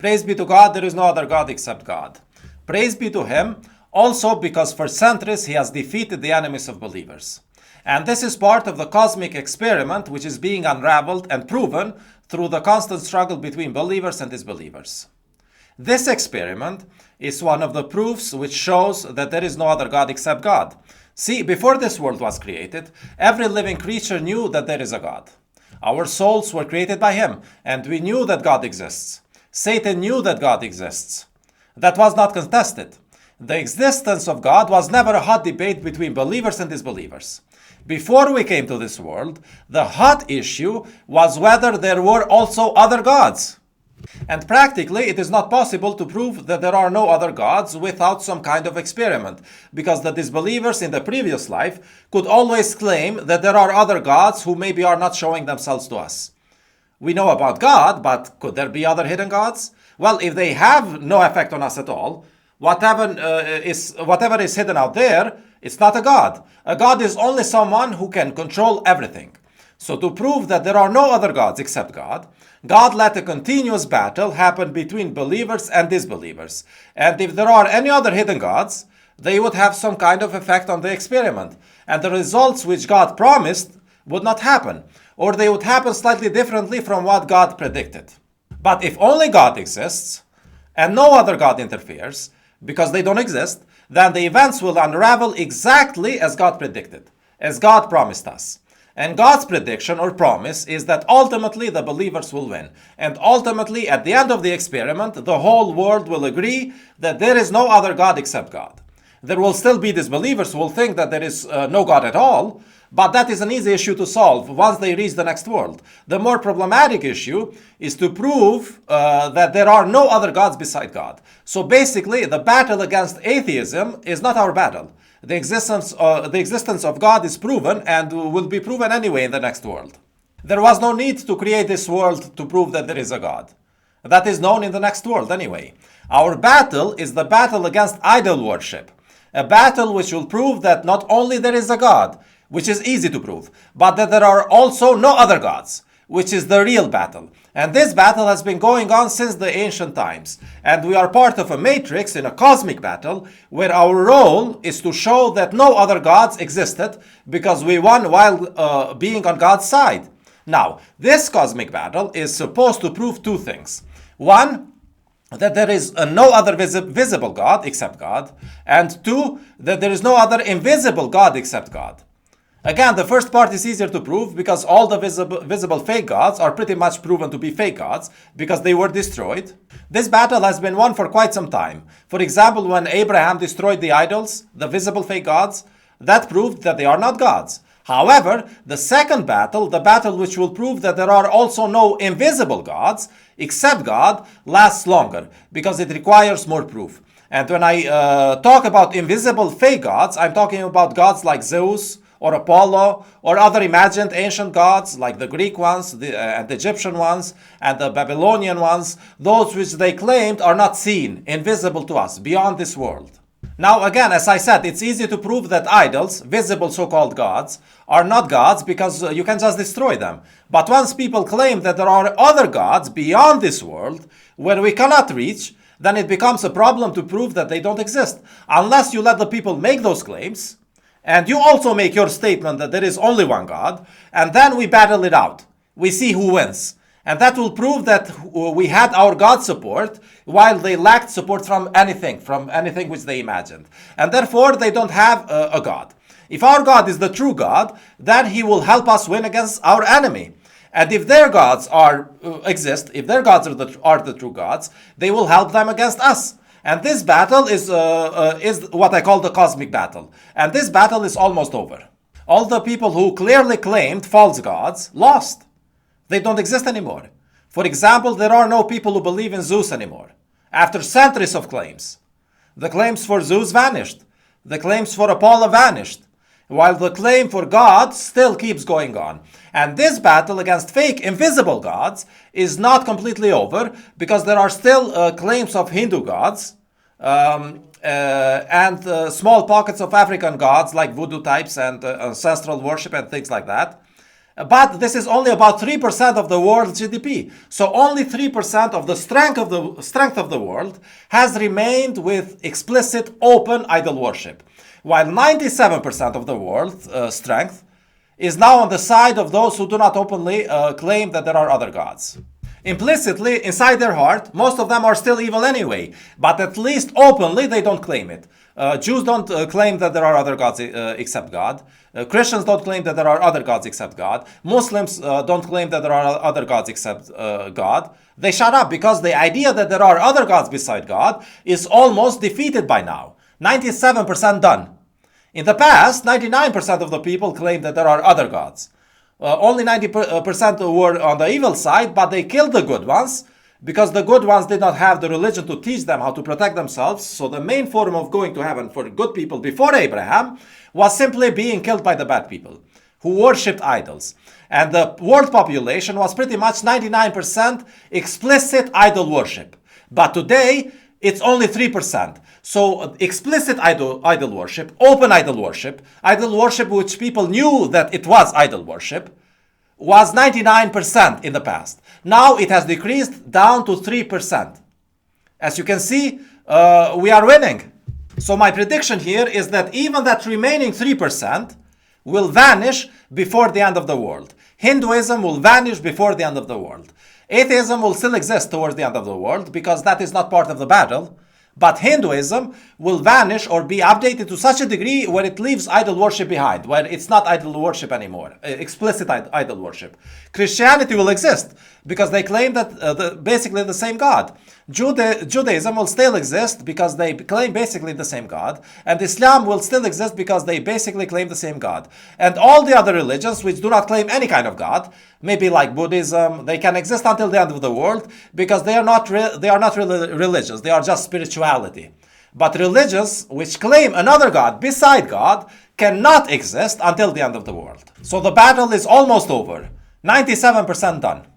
Praise be to God, there is no other God except God. Praise be to Him also because for centuries He has defeated the enemies of believers. And this is part of the cosmic experiment which is being unraveled and proven through the constant struggle between believers and disbelievers. This experiment is one of the proofs which shows that there is no other God except God. See, before this world was created, every living creature knew that there is a God. Our souls were created by Him, and we knew that God exists. Satan knew that God exists. That was not contested. The existence of God was never a hot debate between believers and disbelievers. Before we came to this world, the hot issue was whether there were also other gods. And practically, it is not possible to prove that there are no other gods without some kind of experiment, because the disbelievers in the previous life could always claim that there are other gods who maybe are not showing themselves to us. We know about God, but could there be other hidden gods? Well, if they have no effect on us at all, whatever is hidden out there, it's not a God. A God is only someone who can control everything. So to prove that there are no other gods except God, God let a continuous battle happen between believers and disbelievers. And if there are any other hidden gods, they would have some kind of effect on the experiment. And the results which God promised would not happen, or they would happen slightly differently from what God predicted. But if only God exists, and no other God interferes, because they don't exist, then the events will unravel exactly as God predicted, as God promised us. And God's prediction or promise is that ultimately the believers will win. And ultimately, at the end of the experiment, the whole world will agree that there is no other God except God. There will still be disbelievers who will think that there is no God at all, but that is an easy issue to solve once they reach the next world. The more problematic issue is to prove that there are no other gods beside God. So basically, the battle against atheism is not our battle. The existence of God is proven and will be proven anyway in the next world. There was no need to create this world to prove that there is a God. That is known in the next world anyway. Our battle is the battle against idol worship. A battle which will prove that not only there is a God, which is easy to prove, but that there are also no other gods, which is the real battle. And this battle has been going on since the ancient times. And we are part of a matrix in a cosmic battle where our role is to show that no other gods existed because we won while being on God's side. Now, this cosmic battle is supposed to prove two things. One, that there is no other visible God except God. And two, that there is no other invisible God except God. Again, the first part is easier to prove because all the visible fake gods are pretty much proven to be fake gods because they were destroyed. This battle has been won for quite some time. For example, when Abraham destroyed the idols, the visible fake gods, that proved that they are not gods. However, the second battle, the battle which will prove that there are also no invisible gods except God, lasts longer because it requires more proof. And when I talk about invisible fake gods, I'm talking about gods like Zeus, or Apollo, or other imagined ancient gods like the Greek ones, and the Egyptian ones, and the Babylonian ones, those which they claimed are not seen, invisible to us, beyond this world. Now again, as I said, it's easy to prove that idols, visible so-called gods, are not gods because you can just destroy them. But once people claim that there are other gods beyond this world, where we cannot reach, then it becomes a problem to prove that they don't exist. Unless you let the people make those claims, and you also make your statement that there is only one God, and then we battle it out. We see who wins. And that will prove that we had our God support while they lacked support from anything which they imagined. And therefore, they don't have a God. If our God is the true God, then He will help us win against our enemy. And if their gods exist, if their gods are the true gods, they will help them against us. And this battle is what I call the cosmic battle. And this battle is almost over. All the people who clearly claimed false gods lost. They don't exist anymore. For example, there are no people who believe in Zeus anymore. After centuries of claims. The claims for Zeus vanished. The claims for Apollo vanished. While the claim for God still keeps going on. And this battle against fake invisible gods is not completely over because there are still claims of Hindu gods and small pockets of African gods like voodoo types and ancestral worship and things like that. But this is only about 3% of the world's GDP. So only 3% of the strength of the world has remained with explicit open idol worship, while 97% of the world's strength is now on the side of those who do not openly claim that there are other gods. Implicitly, inside their heart, most of them are still evil anyway, but at least openly they don't claim it. Jews don't claim that there are other gods except God. Christians don't claim that there are other gods except God. Muslims don't claim that there are other gods except God. They shut up because the idea that there are other gods beside God is almost defeated by now. 97% done. In the past, 99% of the people claimed that there are other gods. Only 90% were on the evil side, but they killed the good ones because the good ones did not have the religion to teach them how to protect themselves. So the main form of going to heaven for good people before Abraham was simply being killed by the bad people who worshipped idols. And the world population was pretty much 99% explicit idol worship. But today, it's only 3%. So explicit idol worship, open idol worship which people knew that it was idol worship, was 99% in the past. Now it has decreased down to 3%. As you can see, we are winning. So my prediction here is that even that remaining 3% will vanish before the end of the world. Hinduism will vanish before the end of the world. Atheism will still exist towards the end of the world because that is not part of the battle. But Hinduism will vanish or be updated to such a degree where it leaves idol worship behind, where it's not idol worship anymore, explicit idol worship. Christianity will exist because they claim that basically the same God. Judaism will still exist because they claim basically the same God. And Islam will still exist because they basically claim the same God. And all the other religions which do not claim any kind of God, maybe like Buddhism, they can exist until the end of the world because they are not really religious. They are just spirituality. But religions which claim another God beside God cannot exist until the end of the world. So the battle is almost over. 97% done.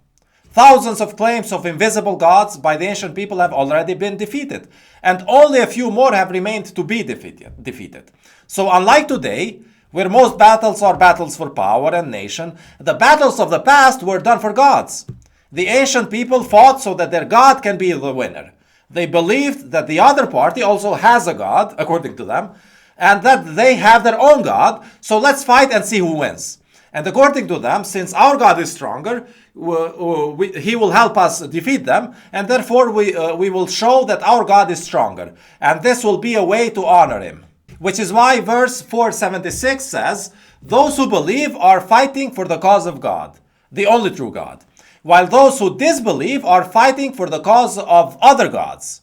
Thousands of claims of invisible gods by the ancient people have already been defeated, and only a few more have remained to be defeated. So unlike today, where most battles are battles for power and nation, the battles of the past were done for gods. The ancient people fought so that their God can be the winner. They believed that the other party also has a God, according to them, and that they have their own God, so let's fight and see who wins. And according to them, since our God is stronger, he will help us defeat them, and therefore we will show that our God is stronger. And this will be a way to honor him. Which is why verse 476 says, those who believe are fighting for the cause of God, the only true God, while those who disbelieve are fighting for the cause of other gods.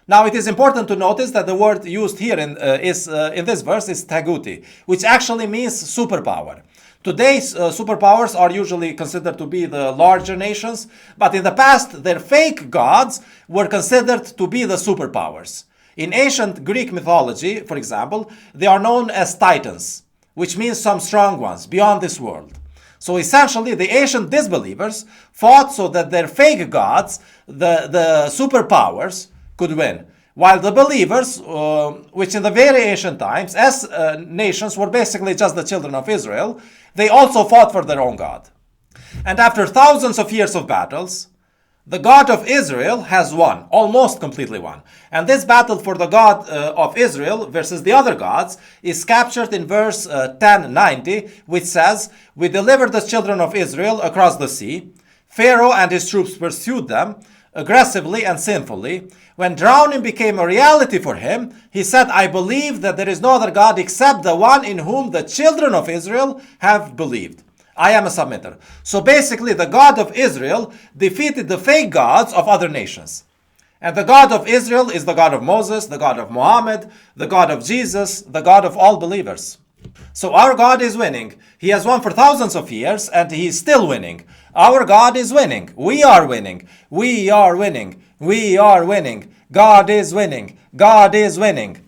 Now it is important to notice that the word used here in this verse is taguti, which actually means superpower. Today's superpowers are usually considered to be the larger nations, but in the past their fake gods were considered to be the superpowers. In ancient Greek mythology, for example, they are known as titans, which means some strong ones beyond this world. So essentially, the ancient disbelievers fought so that their fake gods, the superpowers, could win. While the believers, which in the very ancient times, as nations were basically just the children of Israel, they also fought for their own God. And after thousands of years of battles, the God of Israel has won, almost completely won. And this battle for the God of Israel versus the other gods is captured in verse 1090, which says, we delivered the children of Israel across the sea. Pharaoh and his troops pursued them aggressively and sinfully. When drowning became a reality for him, he said, I believe that there is no other God except the one in whom the children of Israel have believed. I am a submitter. So basically, the God of Israel defeated the fake gods of other nations. And the God of Israel is the God of Moses, the God of Muhammad, the God of Jesus, the God of all believers. So our God is winning. He has won for thousands of years, and he is still winning. Our God is winning. We are winning. We are winning. We are winning. God is winning. God is winning.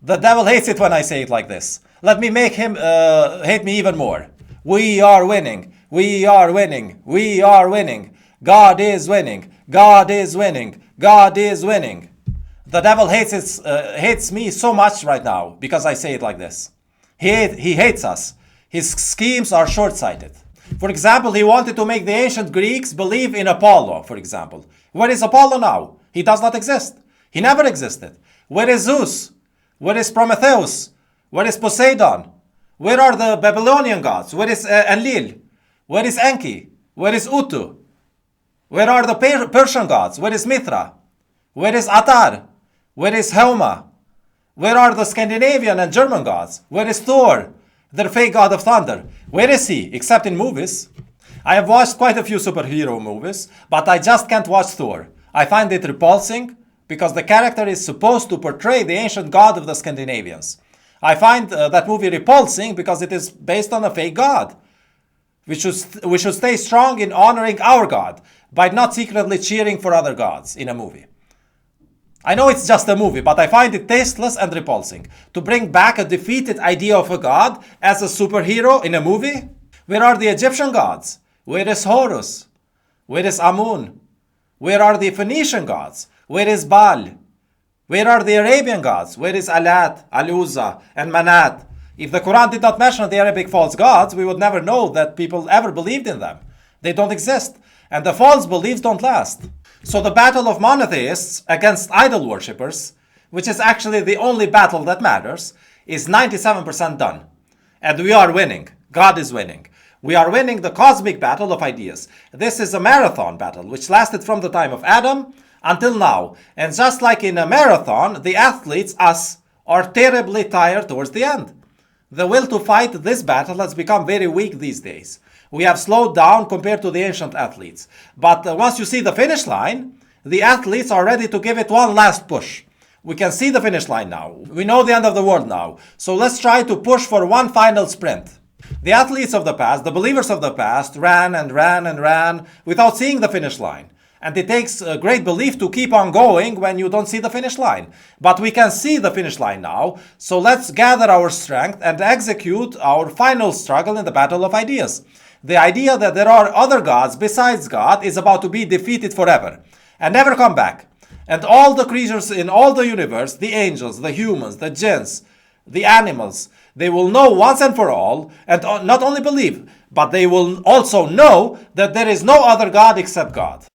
The devil hates it when I say it like this. Let me make him hate me even more. We are winning. We are winning. We are winning. God is winning. God is winning. God is winning. The devil hates me so much right now because I say it like this. He hates us. His schemes are short-sighted. For example, he wanted to make the ancient Greeks believe in Apollo, for example. Where is Apollo now? He does not exist. He never existed. Where is Zeus? Where is Prometheus? Where is Poseidon? Where are the Babylonian gods? Where is Enlil? Where is Enki? Where is Utu? Where are the Persian gods? Where is Mithra? Where is Atar? Where is Helma? Where are the Scandinavian and German gods? Where is Thor, the fake god of thunder? Where is he, except in movies? I have watched quite a few superhero movies, but I just can't watch Thor. I find it repulsing because the character is supposed to portray the ancient god of the Scandinavians. I find that movie repulsing because it is based on a fake god. We should stay strong in honoring our God by not secretly cheering for other gods in a movie. I know it's just a movie, but I find it tasteless and repulsing to bring back a defeated idea of a god as a superhero in a movie. Where are the Egyptian gods? Where is Horus? Where is Amun? Where are the Phoenician gods? Where is Baal? Where are the Arabian gods? Where is Alat, Al-Uzza, and Manat? If the Quran did not mention the Arabic false gods, we would never know that people ever believed in them. They don't exist, and the false beliefs don't last. So the battle of monotheists against idol worshippers, which is actually the only battle that matters, is 97% done. And we are winning. God is winning. We are winning the cosmic battle of ideas. This is a marathon battle, which lasted from the time of Adam until now. And just like in a marathon, the athletes, us, are terribly tired towards the end. The will to fight this battle has become very weak these days. We have slowed down compared to the ancient athletes. But once you see the finish line, the athletes are ready to give it one last push. We can see the finish line now. We know the end of the world now. So let's try to push for one final sprint. The athletes of the past, the believers of the past, ran and ran and ran without seeing the finish line. And it takes a great belief to keep on going when you don't see the finish line. But we can see the finish line now, so let's gather our strength and execute our final struggle in the battle of ideas. The idea that there are other gods besides God is about to be defeated forever and never come back. And all the creatures in all the universe, the angels, the humans, the jinns, the animals, they will know once and for all, and not only believe, but they will also know that there is no other God except God.